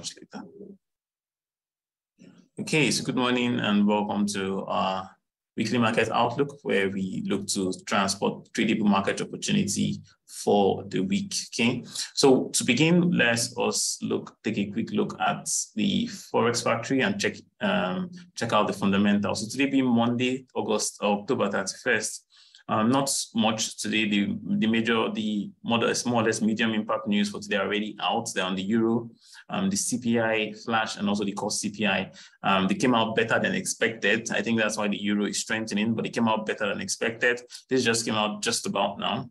much later. Okay, so good morning and welcome to our weekly market outlook, where we look to transport tradable market opportunity for the week. Okay, so to begin, let's us take a quick look at the forex factory and check out the fundamentals. So today being Monday, October 31st. Not much today. The more or less medium impact news for today are already out. They're on the euro, the CPI flash, and also the cost CPI. They came out better than expected. I think that's why the euro is strengthening, but it came out better than expected. This just came out just about now.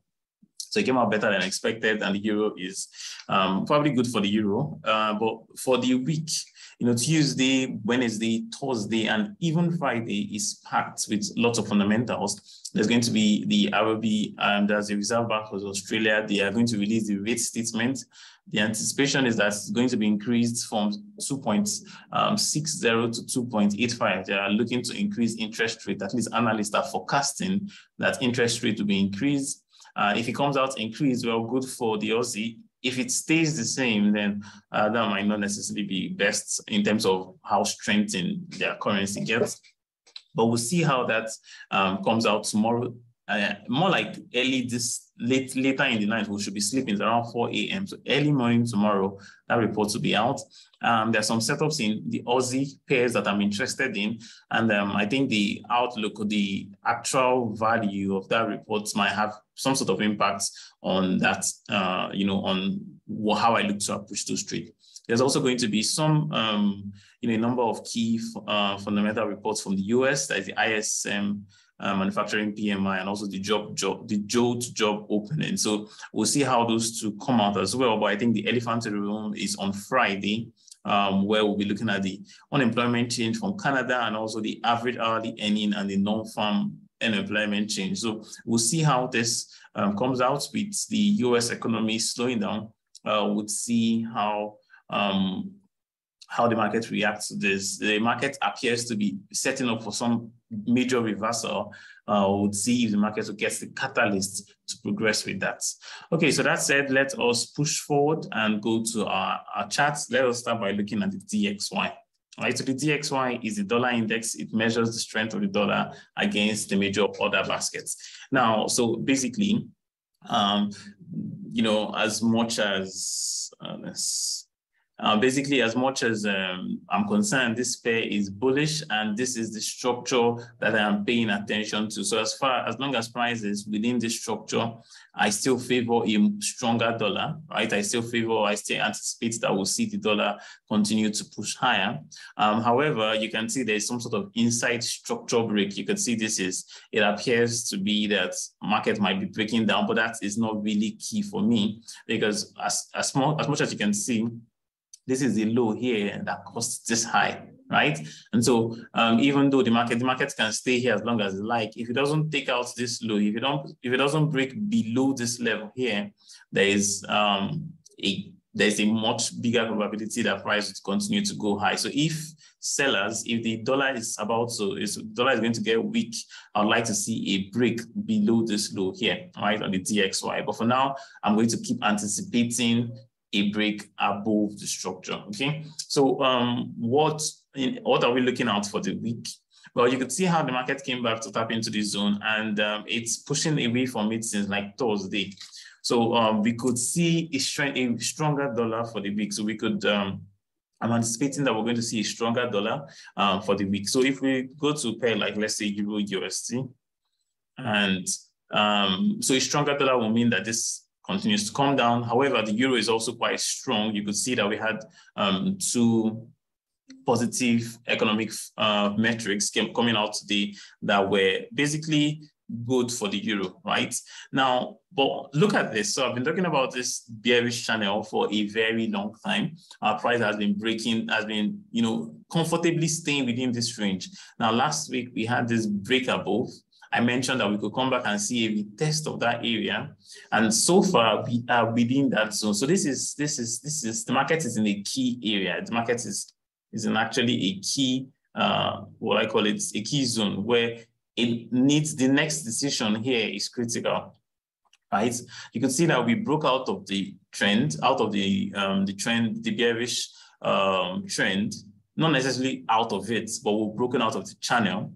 So it came out better than expected, and the euro is probably good for the euro. But for the week, Tuesday, Wednesday, Thursday, and even Friday is packed with lots of fundamentals. There's going to be the ROB, there's the Reserve Bank of Australia. They are going to release the rate statement. The anticipation is that it's going to be increased from 2.60 to 2.85. They are looking to increase interest rate. At least analysts are forecasting that interest rate will be increased. If it comes out increased, well, good for the Aussie. If it stays the same, then that might not necessarily be best in terms of how strengthened their currency gets. But we'll see how that comes out tomorrow. More like later in the night, we should be sleeping around 4 a.m. So early morning tomorrow, that report will be out. There are some setups in the Aussie pairs that I'm interested in. And I think the outlook, or the actual value of that report might have some sort of impact on that, on how I look to approach those trades. There's also going to be some, a number of key fundamental reports from the US, that is the ISM, manufacturing PMI, and also the job opening. So we'll see how those two come out as well. But I think the elephant in the room is on Friday, where we'll be looking at the unemployment change from Canada, and also the average hourly earning and the non-farm unemployment change. So we'll see how this comes out with the US economy slowing down. We'll see how the market reacts to this. The market appears to be setting up for some major reversal. We'll see if the market will get the catalyst to progress with that. Okay, so that said, let us push forward and go to our charts. Let us start by looking at the DXY. All right, so the DXY is the dollar index. It measures the strength of the dollar against the major order baskets. Now, so basically, as much as I'm concerned, this pair is bullish, and this is the structure that I am paying attention to. So as long as price is within this structure, I still favor a stronger dollar, right? I still anticipate that we'll see the dollar continue to push higher. However, you can see there's some sort of inside structure break. You can see it appears to be that market might be breaking down, but that is not really key for me, because as much as you can see, this is the low here that costs this high, right? And so even though the market can stay here as long as it like, if it doesn't take out this low, if it doesn't break below this level here, there's a much bigger probability that price will continue to go high. So if the dollar is going to get weak, I'd like to see a break below this low here, right, on the DXY. But for now, I'm going to keep anticipating a break above the structure. Okay, so what are we looking out for the week? Well, you could see how the market came back to tap into this zone, and it's pushing away from it since like Thursday. So we could see a stronger dollar for the week. So we could I'm anticipating that we're going to see a stronger dollar for the week. So if we go to pair like, let's say, EURUSD, and so a stronger dollar will mean that this continues to come down. However, the euro is also quite strong. You could see that we had two positive economic metrics coming out today that were basically good for the euro, right? Now, but look at this. So I've been talking about this bearish channel for a very long time. Our price has been comfortably staying within this range. Now, last week we had this break above. I mentioned that we could come back and see a retest of that area, and so far we are within that zone. So this is the market is in a key area. The market is in actually a key a key zone where it needs the next decision here is critical, right? You can see that we broke out of the trend, the bearish trend, not necessarily out of it, but we've broken out of the channel.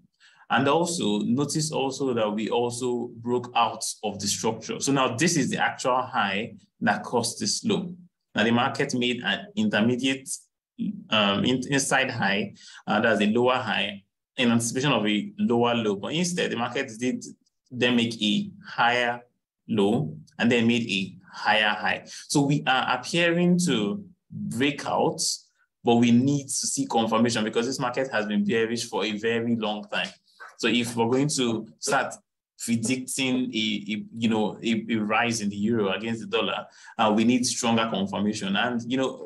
And also notice also that we also broke out of the structure. So now this is the actual high that caused this low. Now the market made an intermediate inside high, that's a lower high in anticipation of a lower low. But instead, the market did then make a higher low and then made a higher high. So we are appearing to break out, but we need to see confirmation because this market has been bearish for a very long time. So if we're going to start predicting a rise in the euro against the dollar, we need stronger confirmation. And,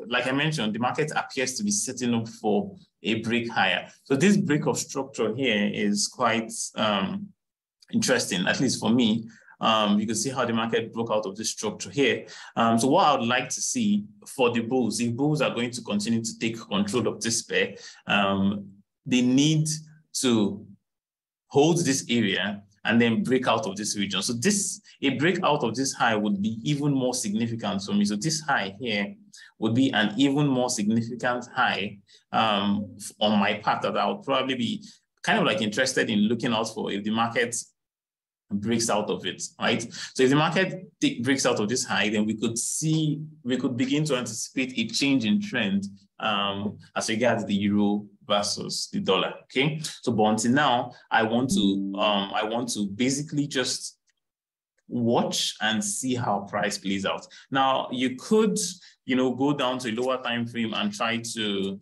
like I mentioned, the market appears to be setting up for a break higher. So this break of structure here is quite interesting, at least for me. You can see how the market broke out of this structure here. So what I would like to see for the bulls, if bulls are going to continue to take control of this pair, they need to hold this area and then break out of this region. So a break out of this high would be even more significant for me. So this high here would be an even more significant high on my part that I would probably be kind of like interested in looking out for if the market breaks out of it, right? So if the market breaks out of this high, then we could begin to anticipate a change in trend as regards the euro versus the dollar. Okay, so but until now, I want to basically just watch and see how price plays out. Now you could go down to a lower time frame and try to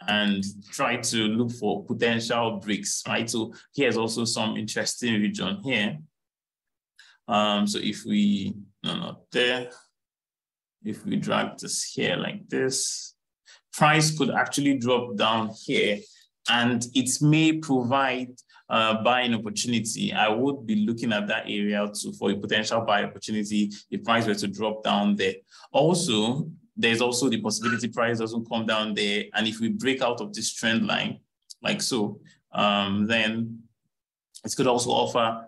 and try to look for potential breaks, right? So here's also some interesting region here. So if we if we drag this here like this, price could actually drop down here and it may provide buying opportunity. I would be looking at that area for a potential buy opportunity if price were to drop down there. Also, there's also the possibility price doesn't come down there. And if we break out of this trend line, like so, then it could also offer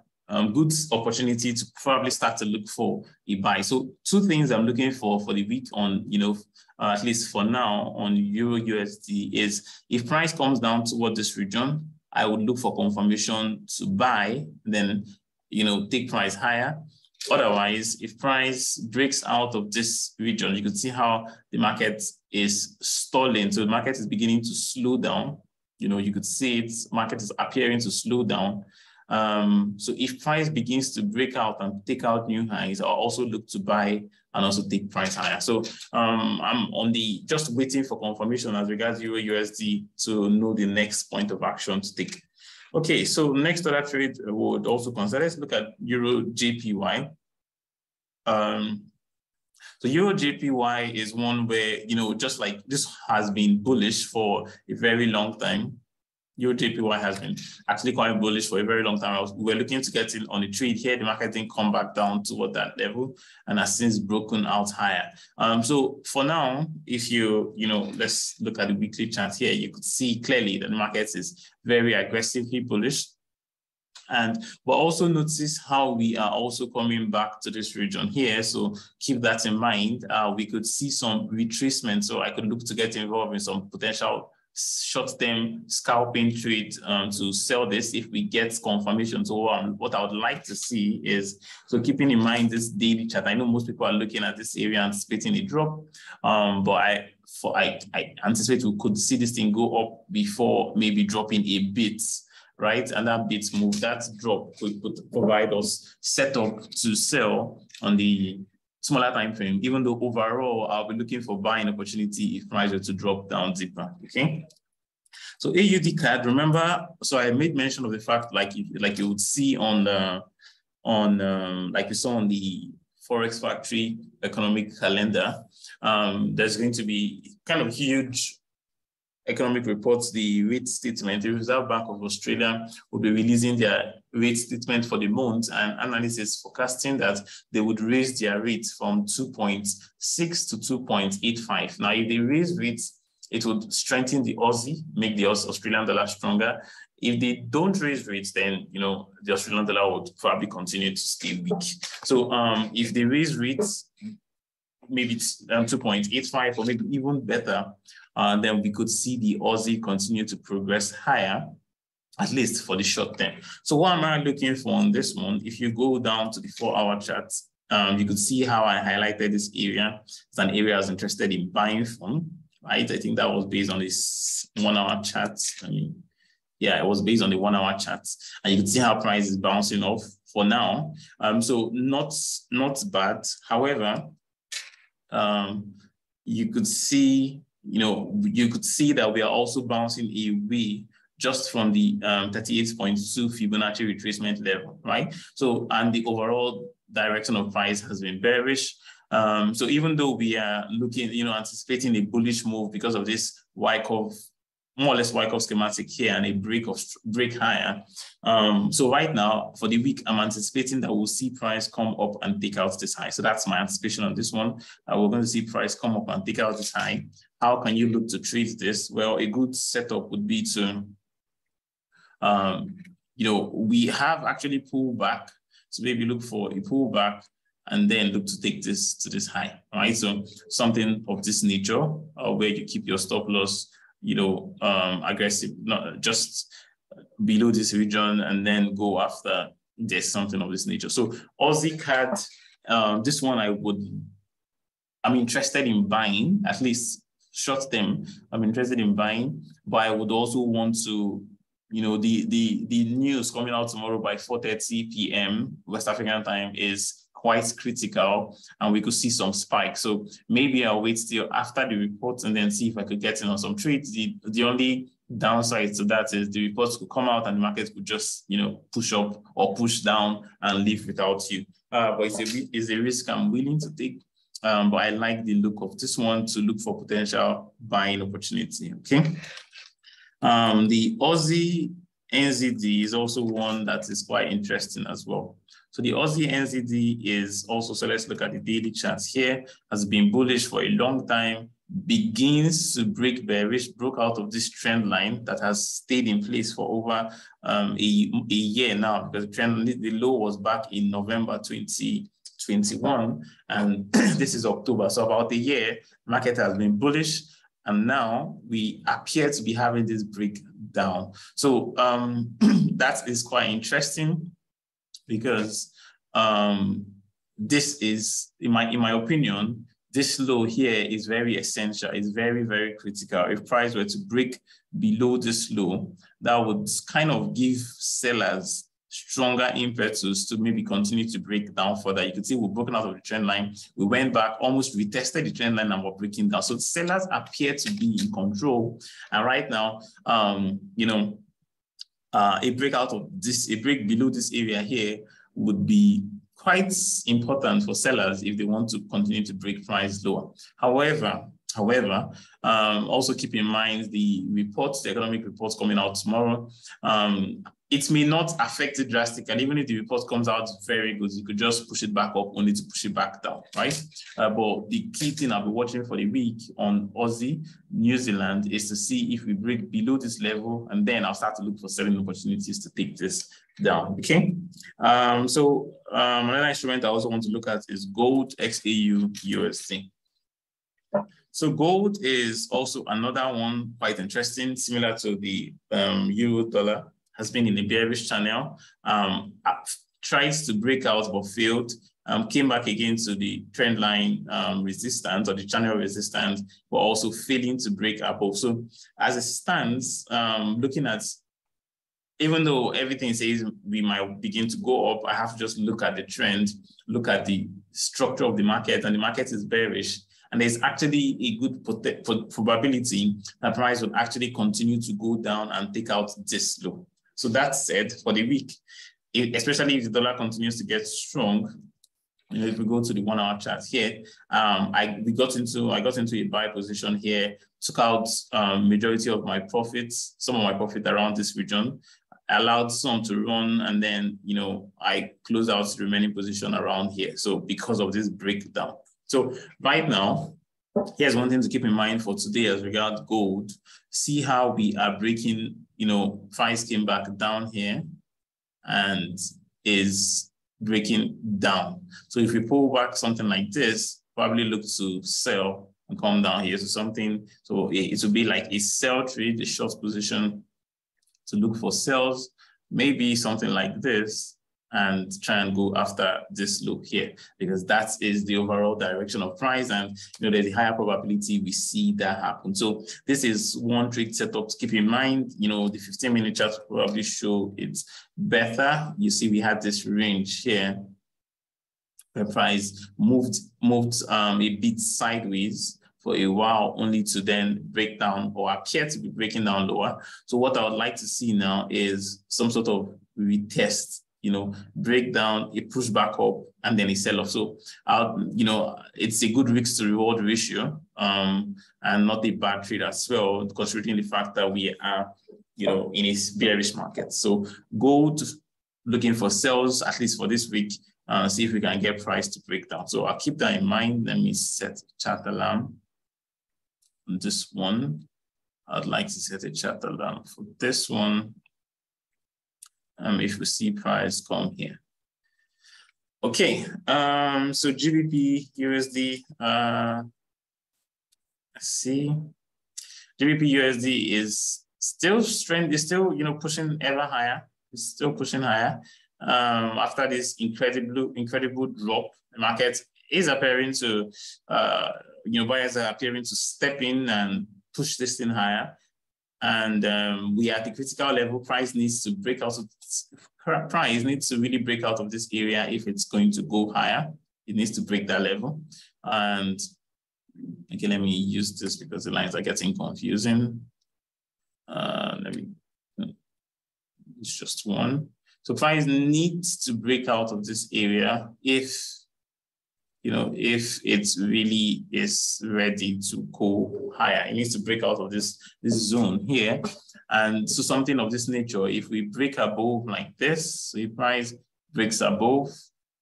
good opportunity to probably start to look for a buy. So two things I'm looking for the week on, at least for now on EURUSD is if price comes down toward this region, I would look for confirmation to buy, then, take price higher. Otherwise, if price breaks out of this region, you can see how the market is stalling. So the market is beginning to slow down. You could see it, market is appearing to slow down. So if price begins to break out and take out new highs, I'll also look to buy and also take price higher. So I'm just waiting for confirmation as regards EURUSD to know the next point of action to take. Okay, so next other trade would also consider, let's look at Euro JPY. So Euro JPY is one where, just like this has been bullish for a very long time. Euro JPY has been actually quite bullish for a very long time. We were looking to get in on the trade here. The market didn't come back down toward that level and has since broken out higher. So for now, if let's look at the weekly chart here, you could see clearly that the market is very aggressively bullish. But also notice how we are also coming back to this region here. So keep that in mind. We could see some retracement. So I could look to get involved in some potential short-term scalping trade to sell this if we get confirmation. So what I would like to see is, so keeping in mind this daily chart, I know most people are looking at this area anticipating a drop, but I anticipate we could see this thing go up before maybe dropping a bit, right? And that bit move, that drop could provide us setup to sell on the smaller time frame, even though overall I'll be looking for buying opportunity if price were to drop down deeper. Okay. So AUDCAD, remember, so I made mention of the fact like you would see on like you saw on the Forex Factory economic calendar, there's going to be kind of huge economic reports. The rate statement, the Reserve Bank of Australia will be releasing their rate statement for the month, and analysts is forecasting that they would raise their rates from 2.6 to 2.85. Now, if they raise rates, it would strengthen the Aussie, make the Australian dollar stronger. If they don't raise rates, then the Australian dollar would probably continue to stay weak. So if they raise rates, maybe 2.85 or maybe even better, then we could see the Aussie continue to progress higher, at least for the short term. So what am I looking for on this one? If you go down to the 4-hour chart, you could see how I highlighted this area. It's an area I was interested in buying from, right? I think that was based on this 1-hour chart. Yeah, it was based on the 1-hour chart. And you can see how price is bouncing off for now. So not bad. However, you could see, that we are also bouncing away just from the 38.2 Fibonacci retracement level, right? So, and the overall direction of price has been bearish. So even though we are looking, anticipating a bullish move because of this Wyckoff, more or less Wyckoff schematic here and a break higher. So right now, for the week, I'm anticipating that we'll see price come up and take out this high. So that's my anticipation on this one. We're going to see price come up and take out this high. How can you look to trade this? Well, a good setup would be to, we have actually pulled back. So maybe look for a pullback and then look to take this to this high, right? So something of this nature, where you keep your stop loss, aggressive, not just below this region, and then go after this, something of this nature. So Aussie CAD, this one I'm interested in buying, at least short term. I'm interested in buying, but I would also want to, the news coming out tomorrow by 4:30 p.m. West African time is quite critical, and we could see some spike. So maybe I'll wait till after the report and then see if I could get in on some trades. The only downside to that is the reports could come out and the market could just, push up or push down and leave without you. But it's a risk I'm willing to take. But I like the look of this one to look for potential buying opportunity. Okay. The Aussie NZD is also one that is quite interesting as well. So the Aussie NZD is also, so let's look at the daily charts here, has been bullish for a long time, begins to break bearish, broke out of this trend line that has stayed in place for over a year now, because the low was back in November 2021, and this is October. So about a year, market has been bullish, and now we appear to be having this breakdown. So that is quite interesting, because this is, in my opinion, this low here is very essential. It's very, very critical. If price were to break below this low, that would kind of give sellers stronger impetus to maybe continue to break down further. You can see we've broken out of the trend line. We went back, almost retested the trend line, and we're breaking down. So sellers appear to be in control. And right now, a breakout of this, a break below this area here would be quite important for sellers if they want to continue to break price lower. However, also keep in mind the reports, the economic reports coming out tomorrow. It may not affect it drastically. Even if the report comes out very good, you could just push it back up, only to push it back down, right? But the key thing I'll be watching for the week on Aussie, New Zealand, is to see if we break below this level, and then I'll start to look for selling opportunities to take this down, okay? Another instrument I also want to look at is gold XAU-USD. So gold is also another one quite interesting, similar to the euro dollar, has been in a bearish channel, tries to break out but failed, came back again to the trend line resistance or the channel resistance, but also failing to break above. So as it stands, looking at, even though everything says we might begin to go up, I have to just look at the trend, look at the structure of the market, and the market is bearish. And there's actually a good probability that price will actually continue to go down and take out this low. So that said, for the week, especially if the dollar continues to get strong, if we go to the 1-hour chart here, I got into a buy position here, took out majority of my profits, some of my profit around this region, allowed some to run, and then I closed out the remaining position around here. So because of this breakdown. So right now, here's one thing to keep in mind for today as regards gold. See how we are breaking, price came back down here and is breaking down. So if we pull back something like this, probably look to sell and come down here. So something, so it will be like a sell trade, a short position to look for sells, maybe something like this, and try and go after this low here, because that is the overall direction of price. And there's a higher probability we see that happen. So this is one trade setup to keep in mind. The 15-minute chart will probably show it better. You see, we had this range here where price moved a bit sideways for a while, only to then break down or appear to be breaking down lower. So what I would like to see now is some sort of retest, break down, a push back up, and then a sell-off. So, it's a good risk to reward ratio, and not a bad trade as well, considering the fact that we are, in a bearish market. So gold, looking for sells, at least for this week, see if we can get price to break down. So I'll keep that in mind. Let me set chart alarm on this one. I'd like to set a chart alarm for this one. If we see price come here. Okay, so GBPUSD, let's see. GBPUSD is still pushing ever higher. It's still pushing higher. After this incredible drop, the market is appearing to, buyers are appearing to step in and push this thing higher. And we are at the critical level. Price needs to break out. Price needs to really break out of this area if it's going to go higher. It needs to break that level. And okay, let me use this because the lines are getting confusing. It's just one. So price needs to break out of this area if it really is ready to go higher. It needs to break out of this zone here. And so something of this nature, if we break above like this, so if price breaks above,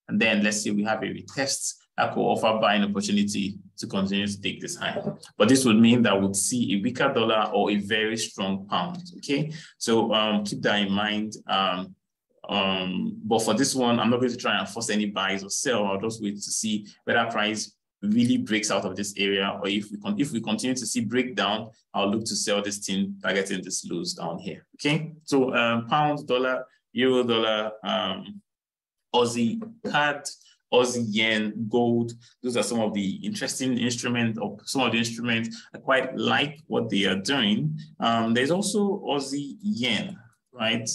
and then let's say we have a retest, that could offer buying opportunity to continue to take this high. But this would mean that we'd see a weaker dollar or a very strong pound, okay? So keep that in mind. But for this one, I'm not going to try and force any buys or sell. I'll just wait to see whether price really breaks out of this area, or if we continue to see breakdown, I'll look to sell this thing, targeting this lows down here. Okay, so pound, dollar, euro, dollar, Aussie CAD, Aussie yen, gold. Those are some of the interesting instruments, or some of the instruments I quite like what they are doing. There's also Aussie yen, right?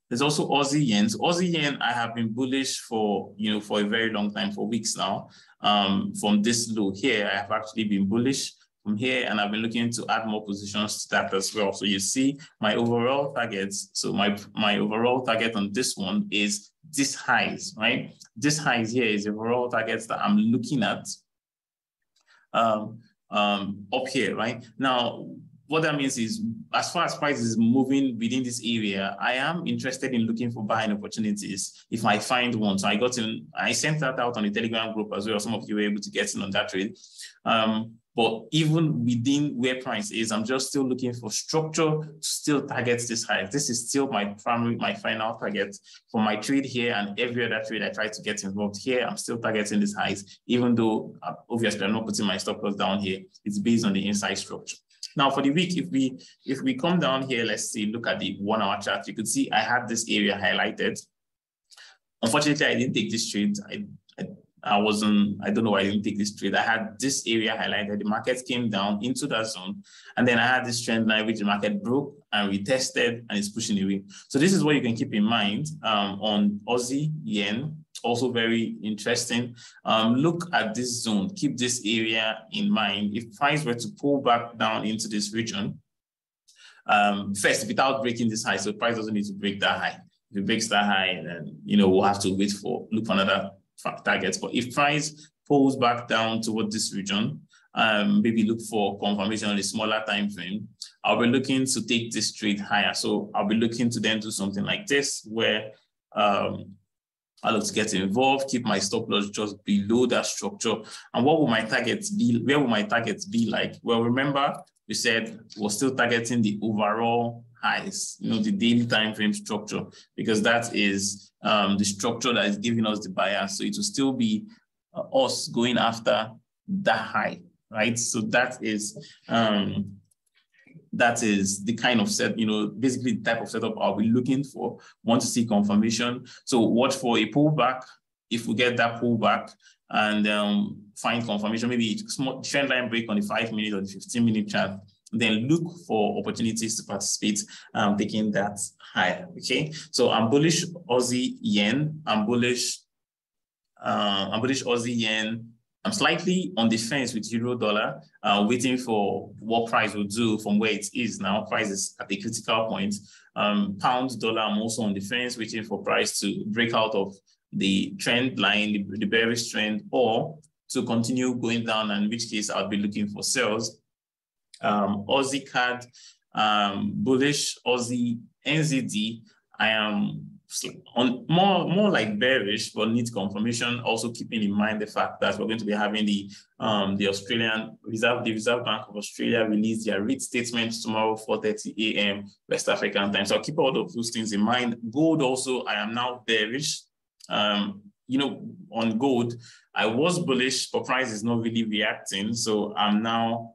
There's also Aussie yen. So Aussie yen, I have been bullish for a very long time, for weeks now. From this low here, I have actually been bullish from here, and I've been looking to add more positions to that as well. So you see my overall targets. So my overall target on this one is this highs, right? This highs here is the overall targets that I'm looking at up here, right? Now, what that means is, as far as price is moving within this area, I am interested in looking for buying opportunities if I find one. So I sent that out on the Telegram group as well. Some of you were able to get in on that trade. But even within where price is, I'm just still looking for structure to still target this high. This is still my final target for my trade here, and every other trade I try to get involved here, I'm still targeting these highs, even though obviously I'm not putting my stop loss down here. It's based on the inside structure. Now for the week, if we come down here, let's see, look at the 1 hour chart, you could see I had this area highlighted. Unfortunately, I didn't take this trade. I don't know why I didn't take this trade. I had this area highlighted. The market came down into that zone. And then I had this trend line which the market broke and retested and it's pushing away. So this is what you can keep in mind on Aussie yen. Also very interesting. Look at this zone. Keep this area in mind. If price were to pull back down into this region, first, without breaking this high, so price doesn't need to break that high. If it breaks that high, then we'll have to look for another targets. But if price pulls back down toward this region, maybe look for confirmation on a smaller time frame, I'll be looking to take this trade higher. So I'll be looking to then do something like this, where I'll look to get involved, keep my stop loss just below that structure. And what will my targets be? Where will my targets be like? Well, remember, we said we're still targeting the overall highs, the daily time frame structure, because that is the structure that is giving us the bias. So it will still be us going after the high, right? So that is the kind of set, basically the type of setup I'll be looking for. Want to see confirmation. So watch for a pullback. If we get that pullback and find confirmation, maybe small trend line break on the 5-minute or the 15-minute chart, then look for opportunities to participate, taking that higher. Okay, so I'm bullish Aussie yen. I'm bullish Aussie yen. I'm slightly on the fence with euro dollar, waiting for what price will do from where it is now. Price is at a critical point. Pound dollar, I'm also on the fence, waiting for price to break out of the trend line, the bearish trend, or to continue going down, in which case I'll be looking for sales. Aussie CAD, bullish Aussie NZD. I am on more like bearish, but need confirmation. Also keeping in mind the fact that we're going to be having the Australian Reserve, the Reserve Bank of Australia release their rate statement tomorrow, 4:30 a.m. West African time. So I'll keep all of those things in mind. Gold also, I am now bearish. On gold, I was bullish, but price is not really reacting. So I'm now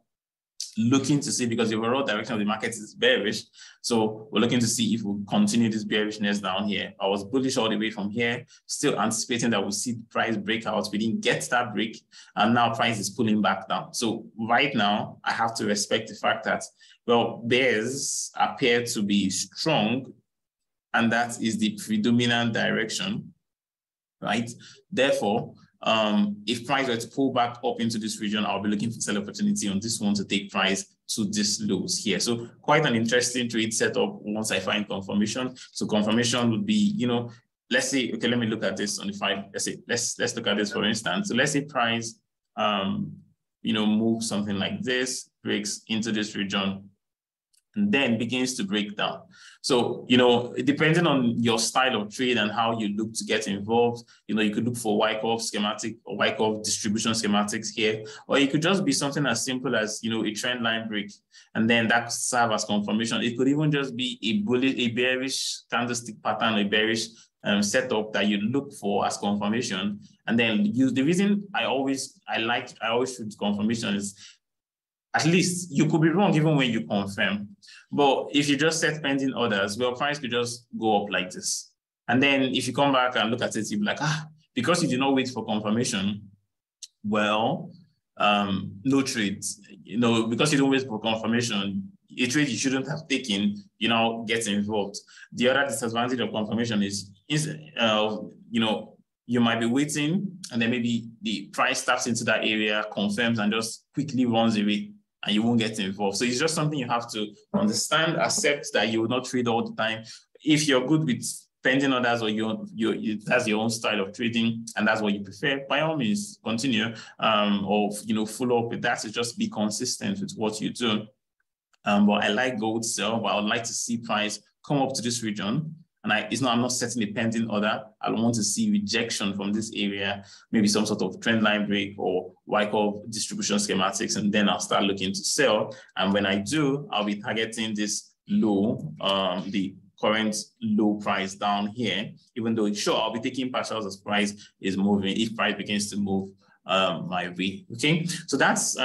looking to see, because the overall direction of the market is bearish. So we're looking to see if we'll continue this bearishness down here. I was bullish all the way from here, still anticipating that we'll see the price breakout. We didn't get that break, and now price is pulling back down. So right now, I have to respect the fact that, well, bears appear to be strong, and that is the predominant direction, right? Therefore, if price were to pull back up into this region, I'll be looking for sell opportunity on this one to take price to this lows here. So quite an interesting trade setup once I find confirmation. So confirmation would be, let's say, okay, let me look at this on the 5. Let's look at this for instance. So let's say price, moves something like this, breaks into this region, and then begins to break down. So, depending on your style of trade and how you look to get involved, you could look for Wyckoff schematic or Wyckoff distribution schematics here, or it could just be something as simple as, a trend line break, and then that serve as confirmation. It could even just be a bearish candlestick pattern, a bearish setup that you look for as confirmation. And then the reason I always shoot confirmation is, at least you could be wrong even when you confirm. But if you just set pending orders, well, price could just go up like this. And then if you come back and look at it, you'll be like, because you did not wait for confirmation, well, no trades. Because you don't wait for confirmation, a trade you shouldn't have taken, gets involved. The other disadvantage of confirmation is you might be waiting, and then maybe the price taps into that area, confirms, and just quickly runs away, and you won't get involved. So it's just something you have to understand, accept that you will not trade all the time. If you're good with pending orders, or that's your own style of trading, and that's what you prefer, by all means, continue, or follow up with that. To just be consistent with what you do. But I like gold sell, but I would like to see price come up to this region. And I'm not setting a pending order. I want to see rejection from this area, maybe some sort of trend line break or Wyckoff distribution schematics, and then I'll start looking to sell. And when I do, I'll be targeting this low, the current low price down here, even though I'll be taking partials as price is moving, if price begins to move my way. Okay, so that's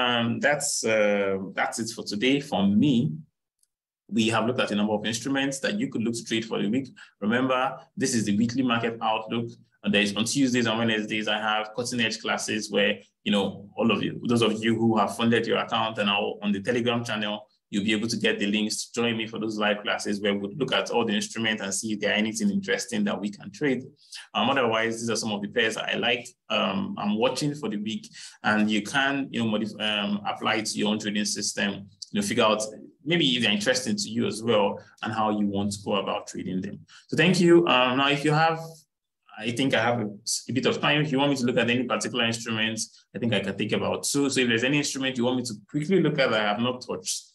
it for today from me. We have looked at a number of instruments that you could look to trade for the week. Remember, this is the weekly market outlook. And there's on Tuesdays and Wednesdays, I have cutting edge classes where, all of you, those of you who have funded your account and are on the Telegram channel, you'll be able to get the links to join me for those live classes where we'll look at all the instruments and see if there are anything interesting that we can trade. Otherwise, these are some of the pairs I like. I'm watching for the week, and you can, apply it to your own trading system. Figure out maybe if they're interesting to you as well and how you want to go about trading them. So thank you. Now, if you have, I think I have a bit of time. If you want me to look at any particular instruments, I think I can take about 2. So if there's any instrument you want me to quickly look at that I have not touched,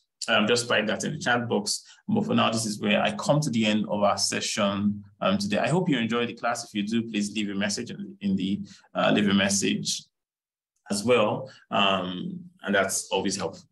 just write that in the chat box. But for now, this is where I come to the end of our session today. I hope you enjoyed the class. If you do, please leave a message in the leave a message as well. And that's always helpful.